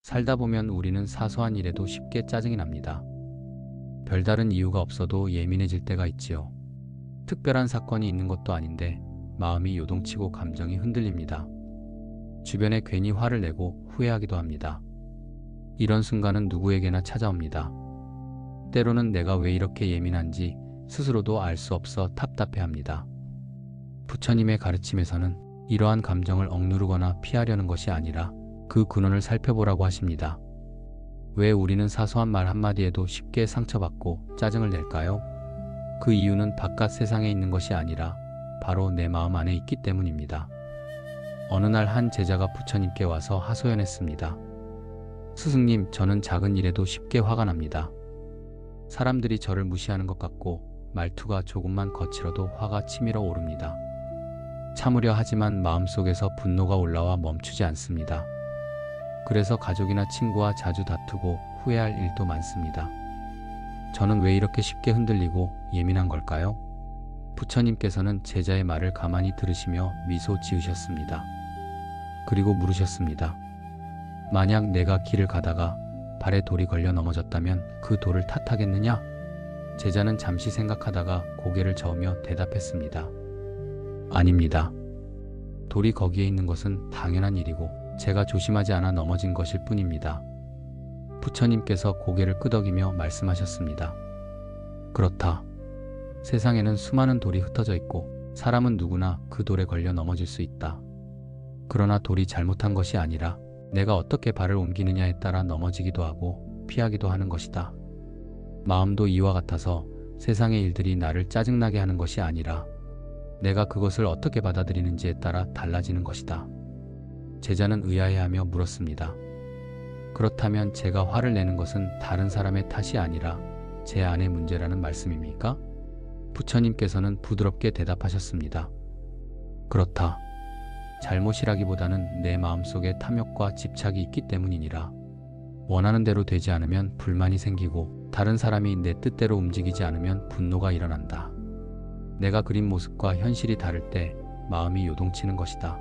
살다 보면 우리는 사소한 일에도 쉽게 짜증이 납니다. 별다른 이유가 없어도 예민해질 때가 있지요. 특별한 사건이 있는 것도 아닌데 마음이 요동치고 감정이 흔들립니다. 주변에 괜히 화를 내고 후회하기도 합니다. 이런 순간은 누구에게나 찾아옵니다. 때로는 내가 왜 이렇게 예민한지 스스로도 알 수 없어 답답해합니다. 부처님의 가르침에서는 이러한 감정을 억누르거나 피하려는 것이 아니라 그 근원을 살펴보라고 하십니다. 왜 우리는 사소한 말 한마디에도 쉽게 상처받고 짜증을 낼까요? 그 이유는 바깥 세상에 있는 것이 아니라 바로 내 마음 안에 있기 때문입니다. 어느 날 한 제자가 부처님께 와서 하소연했습니다. 스승님, 저는 작은 일에도 쉽게 화가 납니다. 사람들이 저를 무시하는 것 같고 말투가 조금만 거칠어도 화가 치밀어 오릅니다. 참으려 하지만 마음속에서 분노가 올라와 멈추지 않습니다. 그래서 가족이나 친구와 자주 다투고 후회할 일도 많습니다. 저는 왜 이렇게 쉽게 흔들리고 예민한 걸까요? 부처님께서는 제자의 말을 가만히 들으시며 미소 지으셨습니다. 그리고 물으셨습니다. 만약 내가 길을 가다가 발에 돌이 걸려 넘어졌다면 그 돌을 탓하겠느냐? 제자는 잠시 생각하다가 고개를 저으며 대답했습니다. 아닙니다. 돌이 거기에 있는 것은 당연한 일이고 제가 조심하지 않아 넘어진 것일 뿐입니다. 부처님께서 고개를 끄덕이며 말씀하셨습니다. 그렇다. 세상에는 수많은 돌이 흩어져 있고 사람은 누구나 그 돌에 걸려 넘어질 수 있다. 그러나 돌이 잘못한 것이 아니라 내가 어떻게 발을 옮기느냐에 따라 넘어지기도 하고 피하기도 하는 것이다. 마음도 이와 같아서 세상의 일들이 나를 짜증나게 하는 것이 아니라 내가 그것을 어떻게 받아들이는지에 따라 달라지는 것이다. 제자는 의아해하며 물었습니다. 그렇다면 제가 화를 내는 것은 다른 사람의 탓이 아니라 제 안의 문제라는 말씀입니까? 부처님께서는 부드럽게 대답하셨습니다. 그렇다. 잘못이라기보다는 내 마음속에 탐욕과 집착이 있기 때문이니라. 원하는 대로 되지 않으면 불만이 생기고 다른 사람이 내 뜻대로 움직이지 않으면 분노가 일어난다. 내가 그린 모습과 현실이 다를 때 마음이 요동치는 것이다.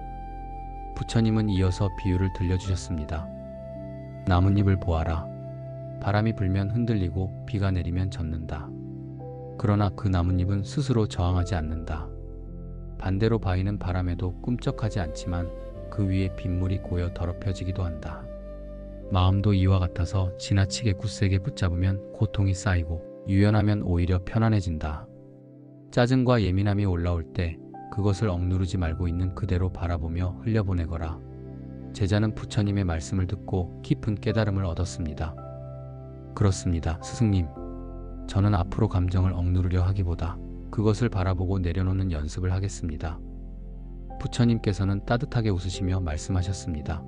부처님은 이어서 비유를 들려주셨습니다. 나뭇잎을 보아라. 바람이 불면 흔들리고 비가 내리면 젖는다. 그러나 그 나뭇잎은 스스로 저항하지 않는다. 반대로 바위는 바람에도 꿈쩍하지 않지만 그 위에 빗물이 고여 더럽혀지기도 한다. 마음도 이와 같아서 지나치게 굳세게 붙잡으면 고통이 쌓이고 유연하면 오히려 편안해진다. 짜증과 예민함이 올라올 때 그것을 억누르지 말고 있는 그대로 바라보며 흘려보내거라. 제자는 부처님의 말씀을 듣고 깊은 깨달음을 얻었습니다. 그렇습니다, 스승님. 저는 앞으로 감정을 억누르려 하기보다 그것을 바라보고 내려놓는 연습을 하겠습니다. 부처님께서는 따뜻하게 웃으시며 말씀하셨습니다.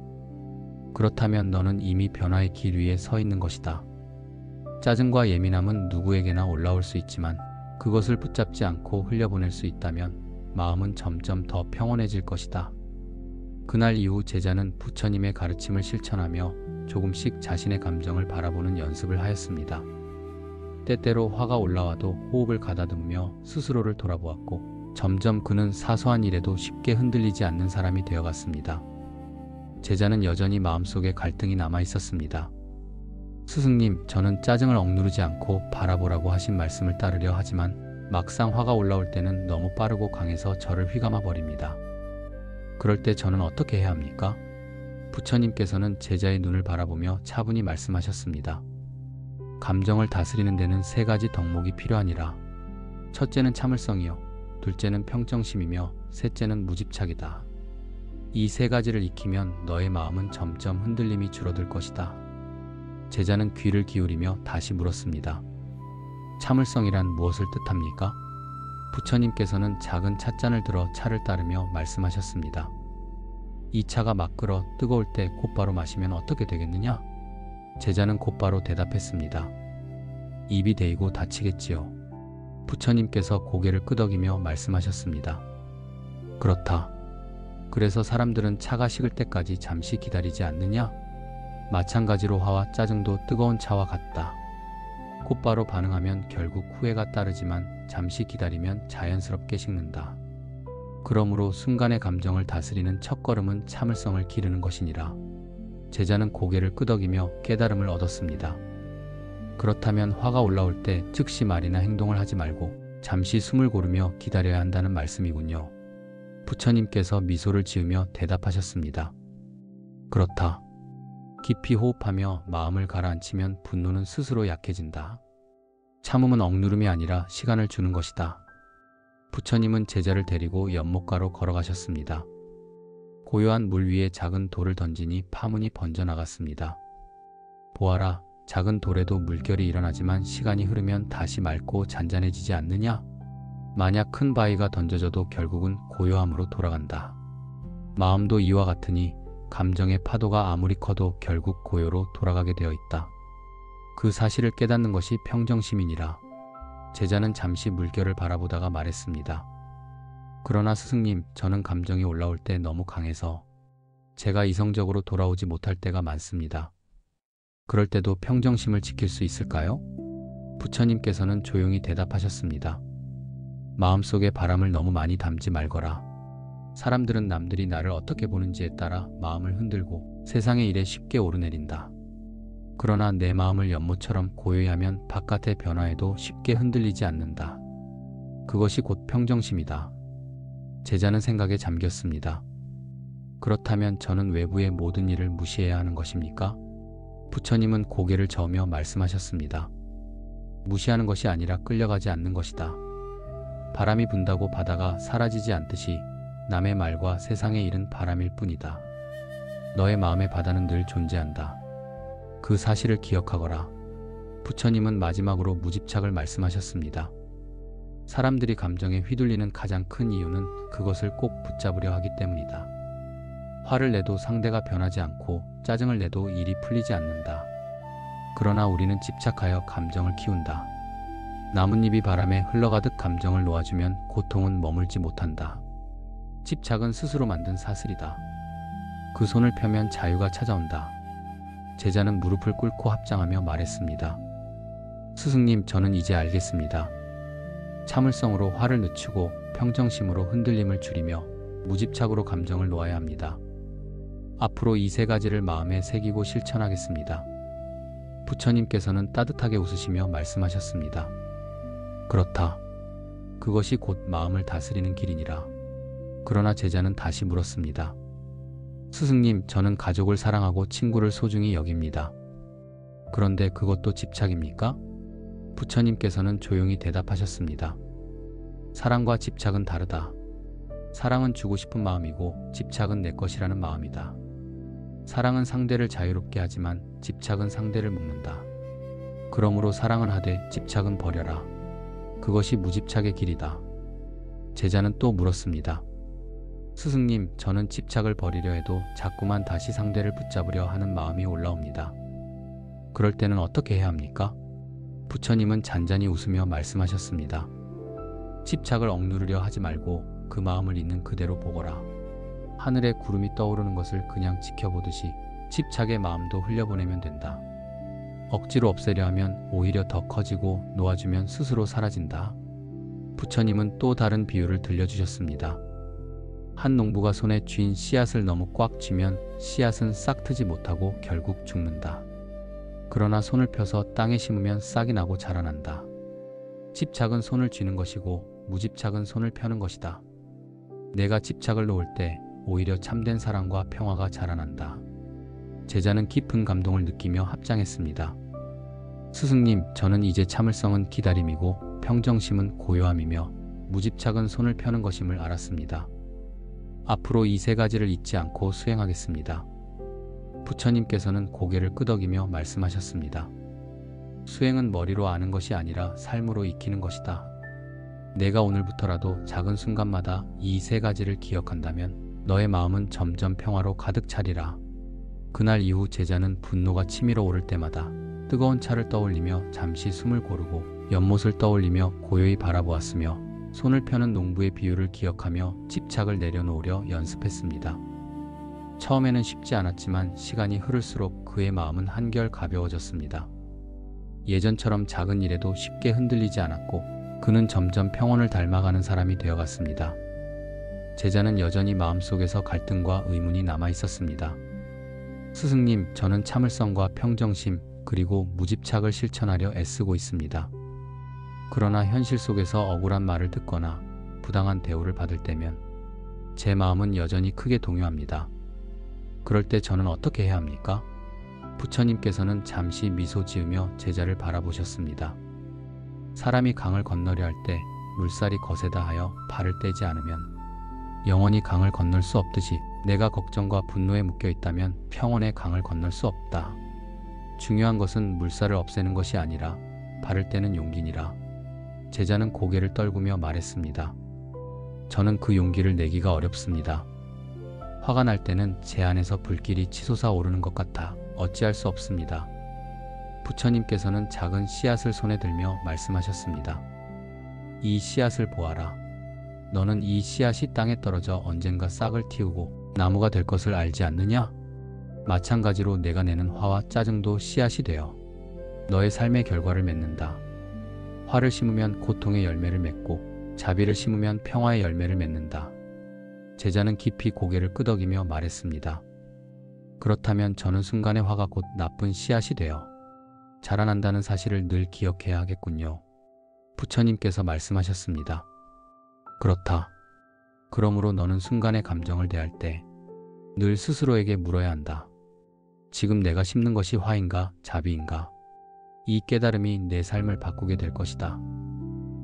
그렇다면 너는 이미 변화의 길 위에 서 있는 것이다. 짜증과 예민함은 누구에게나 올라올 수 있지만 그것을 붙잡지 않고 흘려보낼 수 있다면 마음은 점점 더 평온해질 것이다. 그날 이후 제자는 부처님의 가르침을 실천하며 조금씩 자신의 감정을 바라보는 연습을 하였습니다. 때때로 화가 올라와도 호흡을 가다듬으며 스스로를 돌아보았고 점점 그는 사소한 일에도 쉽게 흔들리지 않는 사람이 되어갔습니다. 제자는 여전히 마음속에 갈등이 남아 있었습니다. 스승님, 저는 짜증을 억누르지 않고 바라보라고 하신 말씀을 따르려 하지만 막상 화가 올라올 때는 너무 빠르고 강해서 저를 휘감아 버립니다. 그럴 때 저는 어떻게 해야 합니까? 부처님께서는 제자의 눈을 바라보며 차분히 말씀하셨습니다. 감정을 다스리는 데는 3가지 덕목이 필요하니라. 첫째는 참을성이요, 둘째는 평정심이며 셋째는 무집착이다. 이 3가지를 익히면 너의 마음은 점점 흔들림이 줄어들 것이다. 제자는 귀를 기울이며 다시 물었습니다. 참을성이란 무엇을 뜻합니까? 부처님께서는 작은 찻잔을 들어 차를 따르며 말씀하셨습니다. 이 차가 막 끓어 뜨거울 때 곧바로 마시면 어떻게 되겠느냐? 제자는 곧바로 대답했습니다. 입이 데이고 다치겠지요. 부처님께서 고개를 끄덕이며 말씀하셨습니다. 그렇다. 그래서 사람들은 차가 식을 때까지 잠시 기다리지 않느냐? 마찬가지로 화와 짜증도 뜨거운 차와 같다. 곧바로 반응하면 결국 후회가 따르지만 잠시 기다리면 자연스럽게 식는다. 그러므로 순간의 감정을 다스리는 첫걸음은 참을성을 기르는 것이니라. 제자는 고개를 끄덕이며 깨달음을 얻었습니다. 그렇다면 화가 올라올 때 즉시 말이나 행동을 하지 말고 잠시 숨을 고르며 기다려야 한다는 말씀이군요. 부처님께서 미소를 지으며 대답하셨습니다. 그렇다. 깊이 호흡하며 마음을 가라앉히면 분노는 스스로 약해진다. 참음은 억누름이 아니라 시간을 주는 것이다. 부처님은 제자를 데리고 연못가로 걸어가셨습니다. 고요한 물 위에 작은 돌을 던지니 파문이 번져나갔습니다. 보아라, 작은 돌에도 물결이 일어나지만 시간이 흐르면 다시 맑고 잔잔해지지 않느냐? 만약 큰 바위가 던져져도 결국은 고요함으로 돌아간다. 마음도 이와 같으니 감정의 파도가 아무리 커도 결국 고요로 돌아가게 되어 있다. 그 사실을 깨닫는 것이 평정심이니라. 제자는 잠시 물결을 바라보다가 말했습니다. 그러나 스승님, 저는 감정이 올라올 때 너무 강해서 제가 이성적으로 돌아오지 못할 때가 많습니다. 그럴 때도 평정심을 지킬 수 있을까요? 부처님께서는 조용히 대답하셨습니다. 마음속에 바람을 너무 많이 담지 말거라. 사람들은 남들이 나를 어떻게 보는지에 따라 마음을 흔들고 세상의 일에 쉽게 오르내린다. 그러나 내 마음을 연못처럼 고요히 하면 바깥의 변화에도 쉽게 흔들리지 않는다. 그것이 곧 평정심이다. 제자는 생각에 잠겼습니다. 그렇다면 저는 외부의 모든 일을 무시해야 하는 것입니까? 부처님은 고개를 저으며 말씀하셨습니다. 무시하는 것이 아니라 끌려가지 않는 것이다. 바람이 분다고 바다가 사라지지 않듯이 남의 말과 세상의 일은 바람일 뿐이다. 너의 마음의 바다는 늘 존재한다. 그 사실을 기억하거라. 부처님은 마지막으로 무집착을 말씀하셨습니다. 사람들이 감정에 휘둘리는 가장 큰 이유는 그것을 꼭 붙잡으려 하기 때문이다. 화를 내도 상대가 변하지 않고 짜증을 내도 일이 풀리지 않는다. 그러나 우리는 집착하여 감정을 키운다. 나뭇잎이 바람에 흘러가듯 감정을 놓아주면 고통은 머물지 못한다. 집착은 스스로 만든 사슬이다. 그 손을 펴면 자유가 찾아온다. 제자는 무릎을 꿇고 합장하며 말했습니다. 스승님, 저는 이제 알겠습니다. 참을성으로 화를 늦추고 평정심으로 흔들림을 줄이며 무집착으로 감정을 놓아야 합니다. 앞으로 이 세 가지를 마음에 새기고 실천하겠습니다. 부처님께서는 따뜻하게 웃으시며 말씀하셨습니다. 그렇다. 그것이 곧 마음을 다스리는 길이니라. 그러나 제자는 다시 물었습니다. 스승님, 저는 가족을 사랑하고 친구를 소중히 여깁니다. 그런데 그것도 집착입니까? 부처님께서는 조용히 대답하셨습니다. 사랑과 집착은 다르다. 사랑은 주고 싶은 마음이고 집착은 내 것이라는 마음이다. 사랑은 상대를 자유롭게 하지만 집착은 상대를 묶는다. 그러므로 사랑은 하되 집착은 버려라. 그것이 무집착의 길이다. 제자는 또 물었습니다. 스승님, 저는 집착을 버리려 해도 자꾸만 다시 상대를 붙잡으려 하는 마음이 올라옵니다. 그럴 때는 어떻게 해야 합니까? 부처님은 잔잔히 웃으며 말씀하셨습니다. 집착을 억누르려 하지 말고 그 마음을 있는 그대로 보거라. 하늘에 구름이 떠오르는 것을 그냥 지켜보듯이 집착의 마음도 흘려보내면 된다. 억지로 없애려 하면 오히려 더 커지고 놓아주면 스스로 사라진다. 부처님은 또 다른 비유를 들려주셨습니다. 한 농부가 손에 쥔 씨앗을 너무 꽉 쥐면 씨앗은 싹 트지 못하고 결국 죽는다. 그러나 손을 펴서 땅에 심으면 싹이 나고 자라난다. 집착은 손을 쥐는 것이고 무집착은 손을 펴는 것이다. 내가 집착을 놓을 때 오히려 참된 사랑과 평화가 자라난다. 제자는 깊은 감동을 느끼며 합장했습니다. 스승님, 저는 이제 참을성은 기다림이고 평정심은 고요함이며 무집착은 손을 펴는 것임을 알았습니다. 앞으로 이 세 가지를 잊지 않고 수행하겠습니다. 부처님께서는 고개를 끄덕이며 말씀하셨습니다. 수행은 머리로 아는 것이 아니라 삶으로 익히는 것이다. 내가 오늘부터라도 작은 순간마다 이 세 가지를 기억한다면 너의 마음은 점점 평화로 가득 차리라. 그날 이후 제자는 분노가 치밀어 오를 때마다 뜨거운 차를 떠올리며 잠시 숨을 고르고 연못을 떠올리며 고요히 바라보았으며 손을 펴는 농부의 비유를 기억하며 집착을 내려놓으려 연습했습니다. 처음에는 쉽지 않았지만 시간이 흐를수록 그의 마음은 한결 가벼워졌습니다. 예전처럼 작은 일에도 쉽게 흔들리지 않았고 그는 점점 평온을 닮아가는 사람이 되어갔습니다. 제자는 여전히 마음속에서 갈등과 의문이 남아 있었습니다. 스승님, 저는 참을성과 평정심 그리고 무집착을 실천하려 애쓰고 있습니다. 그러나 현실 속에서 억울한 말을 듣거나 부당한 대우를 받을 때면 제 마음은 여전히 크게 동요합니다. 그럴 때 저는 어떻게 해야 합니까? 부처님께서는 잠시 미소 지으며 제자를 바라보셨습니다. 사람이 강을 건너려 할 때 물살이 거세다 하여 발을 떼지 않으면 영원히 강을 건널 수 없듯이 내가 걱정과 분노에 묶여 있다면 평온의 강을 건널 수 없다. 중요한 것은 물살을 없애는 것이 아니라 발을 떼는 용기니라. 제자는 고개를 떨구며 말했습니다. 저는 그 용기를 내기가 어렵습니다. 화가 날 때는 제 안에서 불길이 치솟아 오르는 것 같아 어찌할 수 없습니다. 부처님께서는 작은 씨앗을 손에 들며 말씀하셨습니다. 이 씨앗을 보아라. 너는 이 씨앗이 땅에 떨어져 언젠가 싹을 틔우고 나무가 될 것을 알지 않느냐? 마찬가지로 내가 내는 화와 짜증도 씨앗이 되어 너의 삶의 결과를 맺는다. 화를 심으면 고통의 열매를 맺고 자비를 심으면 평화의 열매를 맺는다. 제자는 깊이 고개를 끄덕이며 말했습니다. 그렇다면 저는 순간의 화가 곧 나쁜 씨앗이 되어 자라난다는 사실을 늘 기억해야 하겠군요. 부처님께서 말씀하셨습니다. 그렇다. 그러므로 너는 순간의 감정을 대할 때 늘 스스로에게 물어야 한다. 지금 내가 심는 것이 화인가 자비인가? 이 깨달음이 내 삶을 바꾸게 될 것이다.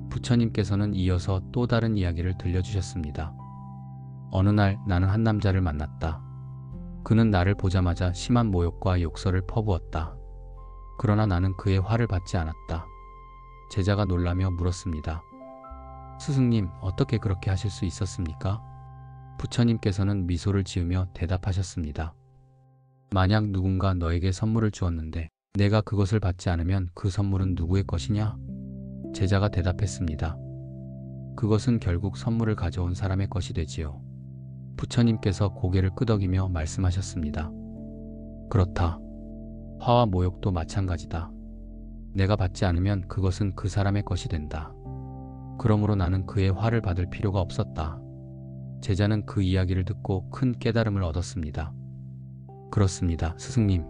부처님께서는 이어서 또 다른 이야기를 들려주셨습니다. 어느 날 나는 한 남자를 만났다. 그는 나를 보자마자 심한 모욕과 욕설을 퍼부었다. 그러나 나는 그의 화를 받지 않았다. 제자가 놀라며 물었습니다. 스승님, 어떻게 그렇게 하실 수 있었습니까? 부처님께서는 미소를 지으며 대답하셨습니다. 만약 누군가 너에게 선물을 주었는데 내가 그것을 받지 않으면 그 선물은 누구의 것이냐? 제자가 대답했습니다. 그것은 결국 선물을 가져온 사람의 것이 되지요. 부처님께서 고개를 끄덕이며 말씀하셨습니다. 그렇다. 화와 모욕도 마찬가지다. 내가 받지 않으면 그것은 그 사람의 것이 된다. 그러므로 나는 그의 화를 받을 필요가 없었다. 제자는 그 이야기를 듣고 큰 깨달음을 얻었습니다. 그렇습니다, 스승님.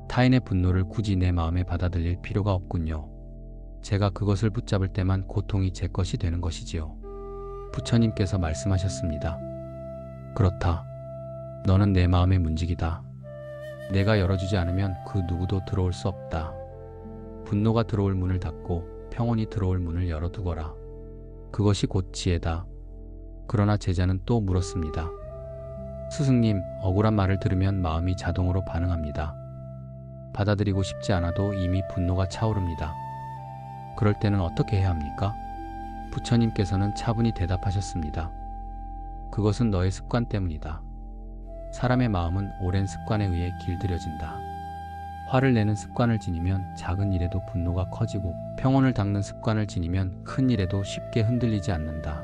타인의 분노를 굳이 내 마음에 받아들일 필요가 없군요. 제가 그것을 붙잡을 때만 고통이 제 것이 되는 것이지요. 부처님께서 말씀하셨습니다. 그렇다. 너는 내 마음의 문지기다. 내가 열어주지 않으면 그 누구도 들어올 수 없다. 분노가 들어올 문을 닫고 평온이 들어올 문을 열어두거라. 그것이 곧 지혜다. 그러나 제자는 또 물었습니다. 스승님, 억울한 말을 들으면 마음이 자동으로 반응합니다. 받아들이고 싶지 않아도 이미 분노가 차오릅니다. 그럴 때는 어떻게 해야 합니까? 부처님께서는 차분히 대답하셨습니다. 그것은 너의 습관 때문이다. 사람의 마음은 오랜 습관에 의해 길들여진다. 화를 내는 습관을 지니면 작은 일에도 분노가 커지고 평온을 닦는 습관을 지니면 큰 일에도 쉽게 흔들리지 않는다.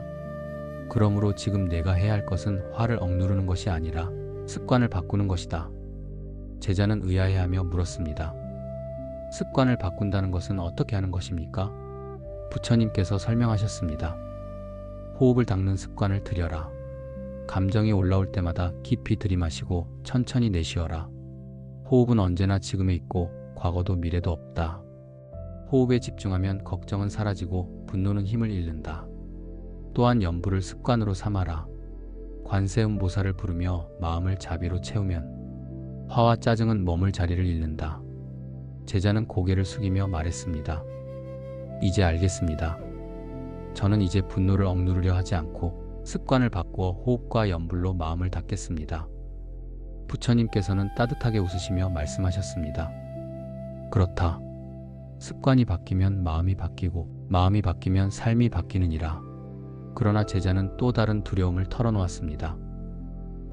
그러므로 지금 내가 해야 할 것은 화를 억누르는 것이 아니라 습관을 바꾸는 것이다. 제자는 의아해하며 물었습니다. 습관을 바꾼다는 것은 어떻게 하는 것입니까? 부처님께서 설명하셨습니다. 호흡을 닦는 습관을 들여라. 감정이 올라올 때마다 깊이 들이마시고 천천히 내쉬어라. 호흡은 언제나 지금에 있고 과거도 미래도 없다. 호흡에 집중하면 걱정은 사라지고 분노는 힘을 잃는다. 또한 염불을 습관으로 삼아라. 관세음보살을 부르며 마음을 자비로 채우면 화와 짜증은 머물 자리를 잃는다. 제자는 고개를 숙이며 말했습니다. 이제 알겠습니다. 저는 이제 분노를 억누르려 하지 않고 습관을 바꾸어 호흡과 염불로 마음을 닦겠습니다. 부처님께서는 따뜻하게 웃으시며 말씀하셨습니다. 그렇다. 습관이 바뀌면 마음이 바뀌고 마음이 바뀌면 삶이 바뀌느니라. 그러나 제자는 또 다른 두려움을 털어놓았습니다.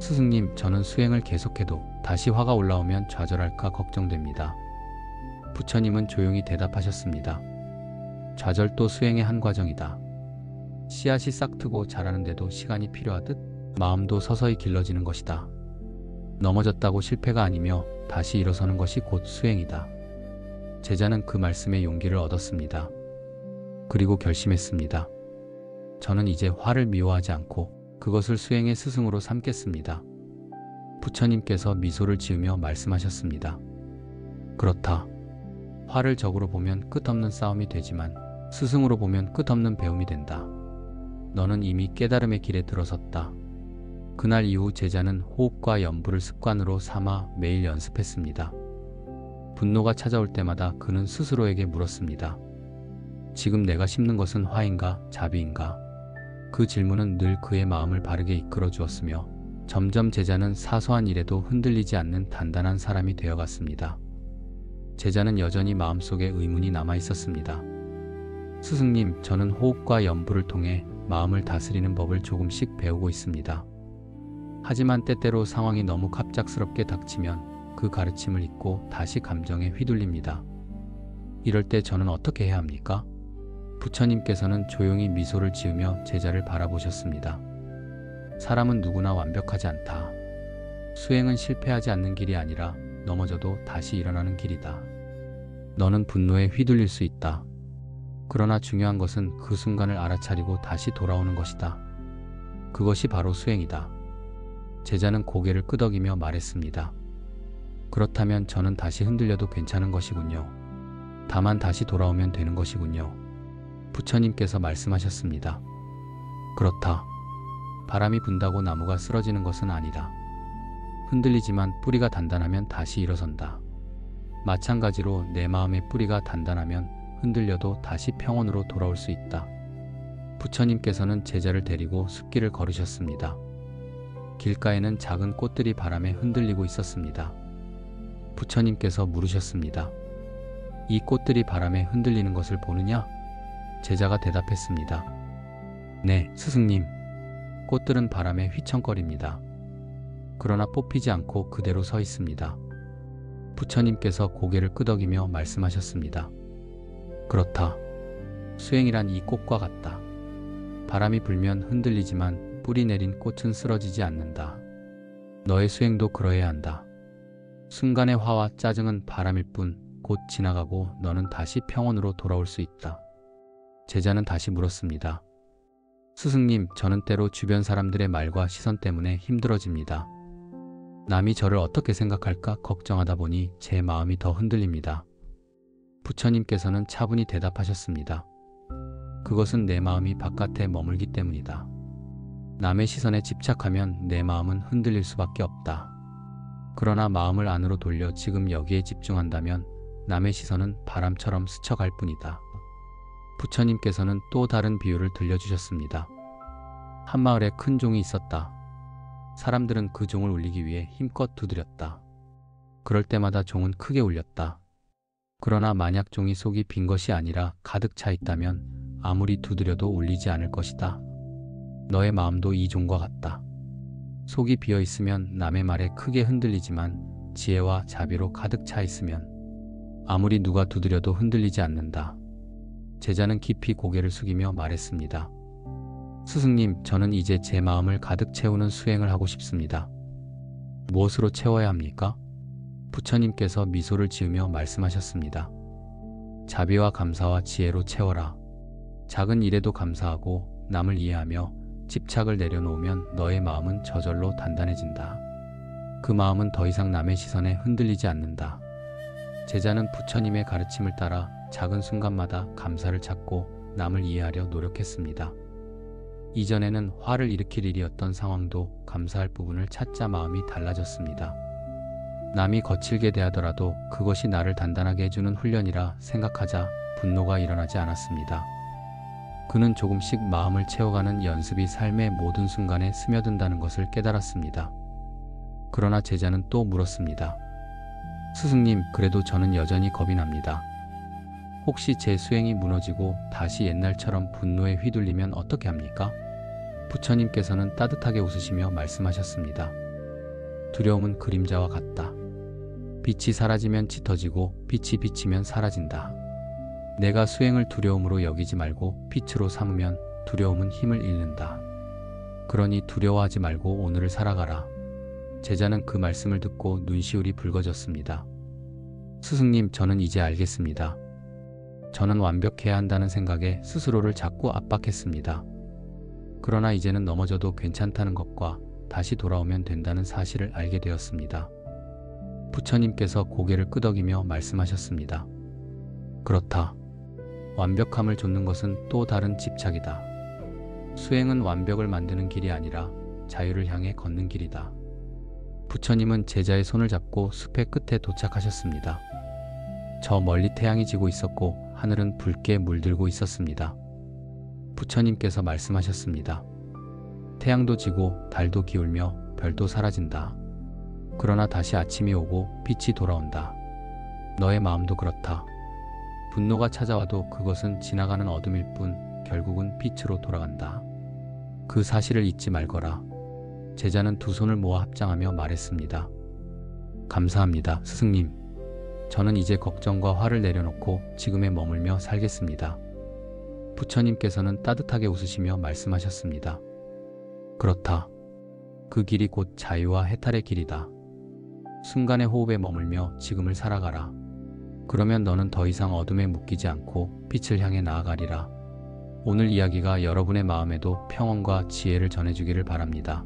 스승님, 저는 수행을 계속해도 다시 화가 올라오면 좌절할까 걱정됩니다. 부처님은 조용히 대답하셨습니다. 좌절도 수행의 한 과정이다. 씨앗이 싹트고 자라는데도 시간이 필요하듯 마음도 서서히 길러지는 것이다. 넘어졌다고 실패가 아니며 다시 일어서는 것이 곧 수행이다. 제자는 그 말씀에 용기를 얻었습니다. 그리고 결심했습니다. 저는 이제 화를 미워하지 않고 그것을 수행의 스승으로 삼겠습니다. 부처님께서 미소를 지으며 말씀하셨습니다. 그렇다. 화를 적으로 보면 끝없는 싸움이 되지만 스승으로 보면 끝없는 배움이 된다. 너는 이미 깨달음의 길에 들어섰다. 그날 이후 제자는 호흡과 연부를 습관으로 삼아 매일 연습했습니다. 분노가 찾아올 때마다 그는 스스로에게 물었습니다. 지금 내가 심는 것은 화인가 자비인가? 그 질문은 늘 그의 마음을 바르게 이끌어 주었으며 점점 제자는 사소한 일에도 흔들리지 않는 단단한 사람이 되어갔습니다. 제자는 여전히 마음속에 의문이 남아 있었습니다. 스승님, 저는 호흡과 연부를 통해 마음을 다스리는 법을 조금씩 배우고 있습니다. 하지만 때때로 상황이 너무 갑작스럽게 닥치면 그 가르침을 잊고 다시 감정에 휘둘립니다. 이럴 때 저는 어떻게 해야 합니까? 부처님께서는 조용히 미소를 지으며 제자를 바라보셨습니다. 사람은 누구나 완벽하지 않다. 수행은 실패하지 않는 길이 아니라 넘어져도 다시 일어나는 길이다. 너는 분노에 휘둘릴 수 있다. 그러나 중요한 것은 그 순간을 알아차리고 다시 돌아오는 것이다. 그것이 바로 수행이다. 제자는 고개를 끄덕이며 말했습니다. 그렇다면 저는 다시 흔들려도 괜찮은 것이군요. 다만 다시 돌아오면 되는 것이군요. 부처님께서 말씀하셨습니다. 그렇다. 바람이 분다고 나무가 쓰러지는 것은 아니다. 흔들리지만 뿌리가 단단하면 다시 일어선다. 마찬가지로 내 마음의 뿌리가 단단하면 흔들려도 다시 평온으로 돌아올 수 있다. 부처님께서는 제자를 데리고 숲길을 걸으셨습니다. 길가에는 작은 꽃들이 바람에 흔들리고 있었습니다. 부처님께서 물으셨습니다. 이 꽃들이 바람에 흔들리는 것을 보느냐? 제자가 대답했습니다. 네, 스승님. 꽃들은 바람에 휘청거립니다. 그러나 뽑히지 않고 그대로 서 있습니다. 부처님께서 고개를 끄덕이며 말씀하셨습니다. 그렇다. 수행이란 이 꽃과 같다. 바람이 불면 흔들리지만 뿌리 내린 꽃은 쓰러지지 않는다. 너의 수행도 그러해야 한다. 순간의 화와 짜증은 바람일 뿐 곧 지나가고 너는 다시 평온으로 돌아올 수 있다. 제자는 다시 물었습니다. 스승님, 저는 때로 주변 사람들의 말과 시선 때문에 힘들어집니다. 남이 저를 어떻게 생각할까 걱정하다 보니 제 마음이 더 흔들립니다. 부처님께서는 차분히 대답하셨습니다. 그것은 내 마음이 바깥에 머물기 때문이다. 남의 시선에 집착하면 내 마음은 흔들릴 수밖에 없다. 그러나 마음을 안으로 돌려 지금 여기에 집중한다면 남의 시선은 바람처럼 스쳐갈 뿐이다. 부처님께서는 또 다른 비유를 들려주셨습니다. 한 마을에 큰 종이 있었다. 사람들은 그 종을 울리기 위해 힘껏 두드렸다. 그럴 때마다 종은 크게 울렸다. 그러나 만약 종이 속이 빈 것이 아니라 가득 차 있다면 아무리 두드려도 울리지 않을 것이다. 너의 마음도 이 종과 같다. 속이 비어 있으면 남의 말에 크게 흔들리지만 지혜와 자비로 가득 차 있으면 아무리 누가 두드려도 흔들리지 않는다. 제자는 깊이 고개를 숙이며 말했습니다. 스승님, 저는 이제 제 마음을 가득 채우는 수행을 하고 싶습니다. 무엇으로 채워야 합니까? 부처님께서 미소를 지으며 말씀하셨습니다. 자비와 감사와 지혜로 채워라. 작은 일에도 감사하고 남을 이해하며 집착을 내려놓으면 너의 마음은 저절로 단단해진다. 그 마음은 더 이상 남의 시선에 흔들리지 않는다. 제자는 부처님의 가르침을 따라 작은 순간마다 감사를 찾고 남을 이해하려 노력했습니다. 이전에는 화를 일으킬 일이었던 상황도 감사할 부분을 찾자 마음이 달라졌습니다. 남이 거칠게 대하더라도 그것이 나를 단단하게 해주는 훈련이라 생각하자 분노가 일어나지 않았습니다. 그는 조금씩 마음을 채워가는 연습이 삶의 모든 순간에 스며든다는 것을 깨달았습니다. 그러나 제자는 또 물었습니다. 스승님, 그래도 저는 여전히 겁이 납니다. 혹시 제 수행이 무너지고 다시 옛날처럼 분노에 휘둘리면 어떻게 합니까? 부처님께서는 따뜻하게 웃으시며 말씀하셨습니다. 두려움은 그림자와 같다. 빛이 사라지면 짙어지고 빛이 비치면 사라진다. 내가 수행을 두려움으로 여기지 말고 빛으로 삼으면 두려움은 힘을 잃는다. 그러니 두려워하지 말고 오늘을 살아가라. 제자는 그 말씀을 듣고 눈시울이 붉어졌습니다. 스승님, 저는 이제 알겠습니다. 저는 완벽해야 한다는 생각에 스스로를 자꾸 압박했습니다. 그러나 이제는 넘어져도 괜찮다는 것과 다시 돌아오면 된다는 사실을 알게 되었습니다. 부처님께서 고개를 끄덕이며 말씀하셨습니다. 그렇다. 완벽함을 좇는 것은 또 다른 집착이다. 수행은 완벽을 만드는 길이 아니라 자유를 향해 걷는 길이다. 부처님은 제자의 손을 잡고 숲의 끝에 도착하셨습니다. 저 멀리 태양이 지고 있었고 하늘은 붉게 물들고 있었습니다. 부처님께서 말씀하셨습니다. 태양도 지고 달도 기울며 별도 사라진다. 그러나 다시 아침이 오고 빛이 돌아온다. 너의 마음도 그렇다. 분노가 찾아와도 그것은 지나가는 어둠일 뿐 결국은 빛으로 돌아간다. 그 사실을 잊지 말거라. 제자는 두 손을 모아 합장하며 말했습니다. 감사합니다, 스승님. 저는 이제 걱정과 화를 내려놓고 지금에 머물며 살겠습니다. 부처님께서는 따뜻하게 웃으시며 말씀하셨습니다. 그렇다. 그 길이 곧 자유와 해탈의 길이다. 순간의 호흡에 머물며 지금을 살아가라. 그러면 너는 더 이상 어둠에 묶이지 않고 빛을 향해 나아가리라. 오늘 이야기가 여러분의 마음에도 평온과 지혜를 전해주기를 바랍니다.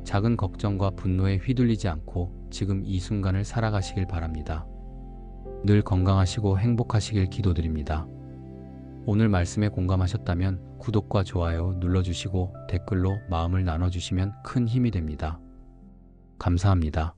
작은 걱정과 분노에 휘둘리지 않고 지금 이 순간을 살아가시길 바랍니다. 늘 건강하시고 행복하시길 기도드립니다. 오늘 말씀에 공감하셨다면 구독과 좋아요 눌러주시고 댓글로 마음을 나눠주시면 큰 힘이 됩니다. 감사합니다.